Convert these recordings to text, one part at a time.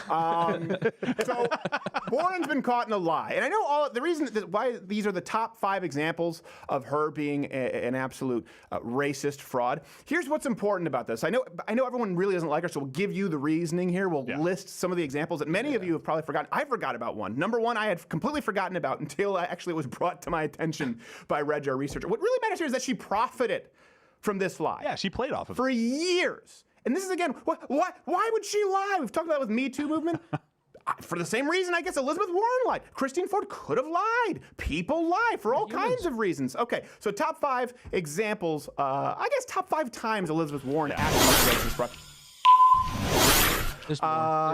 So Warren's been caught in a lie, and I know the reason why these are the top 5 examples of her being an absolute racist fraud. Here's what's important about this. I know everyone really doesn't like her, so we'll give you the reasoning here. We'll list some of the examples that many of you have probably forgotten. I forgot about one. Number one, I had completely forgotten about until actually it was brought to my attention by Reg, our researcher. What really matters here is that she profited from this lie. Yeah, she played off of it for years. And this is, again, why would she lie? We've talked about it with Me Too movement. For the same reason, I guess, Elizabeth Warren lied. Christine Ford could have lied. People lie for all kinds of reasons. Okay, so top 5 examples, I guess top 5 times Elizabeth Warren acted like a racist fraud.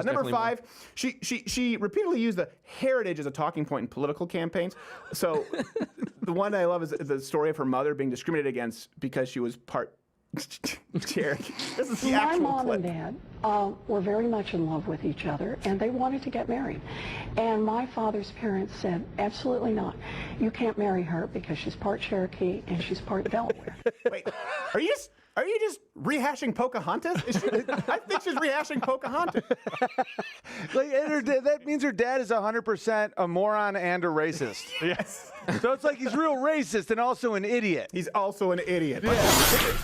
Number 5, she repeatedly used the heritage as a talking point in political campaigns. So the one I love is the story of her mother being discriminated against because she was part Cherokee. This is the actual My mom clip. and Dad were very much in love with each other, and they wanted to get married. And my father's parents said, absolutely not. You can't marry her because she's part Cherokee and she's part Delaware. Wait, are you just rehashing Pocahontas? I think she's rehashing Pocahontas. That means her dad is 100% a moron and a racist. Yes. So it's like he's real racist and also an idiot. He's also an idiot. Yeah.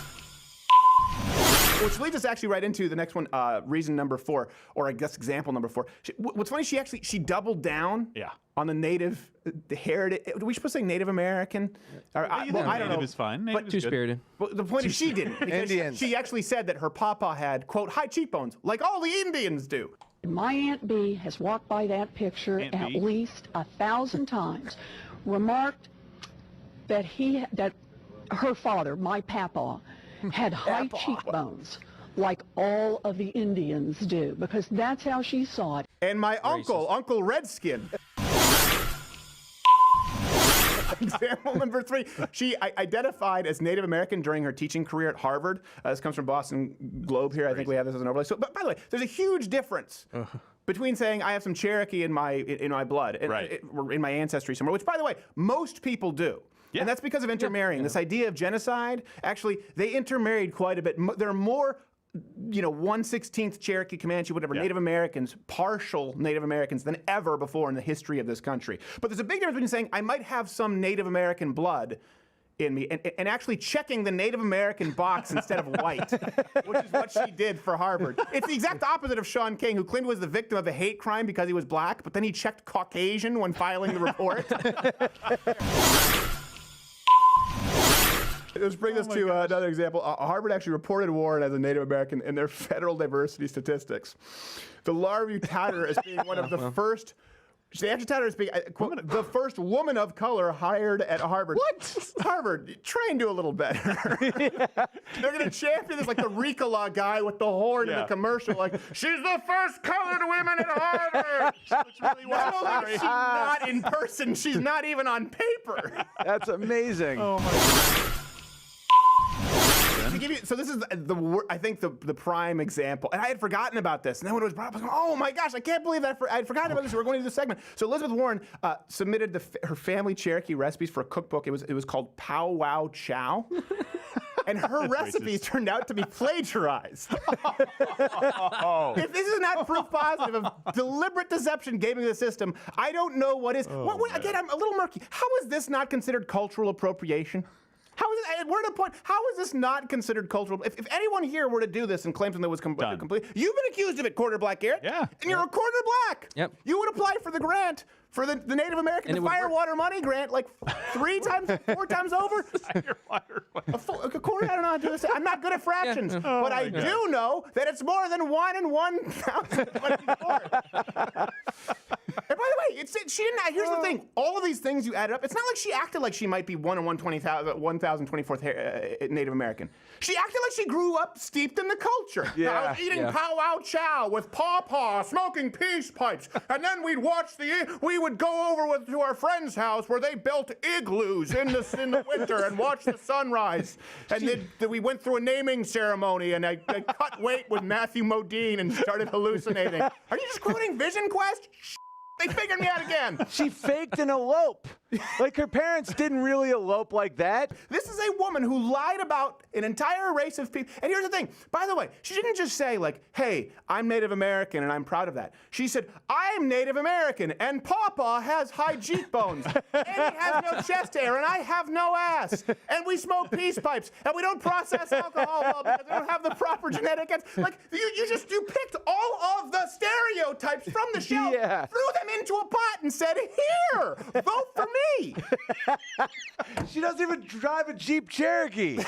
Which leads us actually right into the next one, reason number 4, or I guess example number 4. What's funny, she doubled down on the native, the heritage. Are we supposed to say Native American? I don't know. Native is fine. Native is good. Two-spirited. Well, the point is she didn't. Because she actually said that her papa had, quote, high cheekbones, like all the Indians do. My Aunt B has walked by that picture at least 1,000 times, remarked that her father, my papa, had high cheekbones like all of the Indians do, because that's how she saw it. And my Uncle Redskin. Example number 3, she identified as Native American during her teaching career at Harvard. This comes from Boston Globe here. I think we have this as an overlay. So, but by the way, there's a huge difference between saying I have some Cherokee in my blood, in my ancestry somewhere, which, by the way, most people do. Yeah. And that's because of intermarrying. This idea of genocide, actually, they intermarried quite a bit. There are more, 1/16 Cherokee, Comanche, whatever, Native Americans, partial Native Americans than ever before in the history of this country. But there's a big difference between saying I might have some Native American blood in me and actually checking the Native American box instead of white, which is what she did for Harvard. It's the exact opposite of Sean King, who claimed he was the victim of a hate crime because he was black, but then he checked Caucasian when filing the report. Let's bring this to another example. Harvard actually reported Warren as a Native American in their federal diversity statistics. The law review touted her as being one of the first. They actually touted her as being, quote, the first woman of color hired at Harvard. What? Harvard, try and do a little better. They're going to champion this like the Ricola guy with the horn in the commercial. Like, she's the first colored woman at Harvard. Really not only is she not in person, she's not even on paper. That's amazing. Oh, my God. So this is I think the prime example, and I had forgotten about this, and then when it was brought up, I was like, oh my gosh, I can't believe that I had forgotten about this. We're going to do this segment. So Elizabeth Warren submitted her family Cherokee recipes for a cookbook. It was called Pow Wow Chow. And her recipes turned out to be plagiarized. If this is not proof positive of deliberate deception gaming the system, I don't know what is. Again, I'm a little murky. How is this not considered cultural appropriation? How is it? We're at a point. How is this not considered cultural? If anyone here were to do this and claim something that was complete, you've been accused of it, Quarter Black Garrett. Yeah. And you're a quarter black. Yep. You would apply for the grant for the Native American, the Firewater Money Grant, like 4 times over. A quarter. I don't know how to do this. I'm not good at fractions, but I do know that it's more than 1 in 1,024. And by the way, she didn't. Here's the thing: all of these things you added up. It's not like she acted like she might be 1 in 1,024th Native American. She acted like she grew up steeped in the culture. Yeah. I was eating powwow chow with pawpaw, smoking peace pipes, and then we would go over to our friend's house where they built igloos in the winter and watch the sunrise. And then we went through a naming ceremony, and I cut weight with Matthew Modine and started hallucinating. Are you just quoting Vision Quest? They figured me out again. She faked an elope. Like, her parents didn't really elope like that. This is a woman who lied about an entire race of people. And here's the thing. By the way, she didn't just say, like, hey, I'm Native American and I'm proud of that. She said, I'm Native American and Papa has high cheekbones and he has no chest hair and I have no ass. And we smoke peace pipes and we don't process alcohol well because we don't have the proper genetic. Like, you picked all of the stereotypes from the shelf, threw them into a pot and said, here, vote for me. She doesn't even drive a Jeep Cherokee.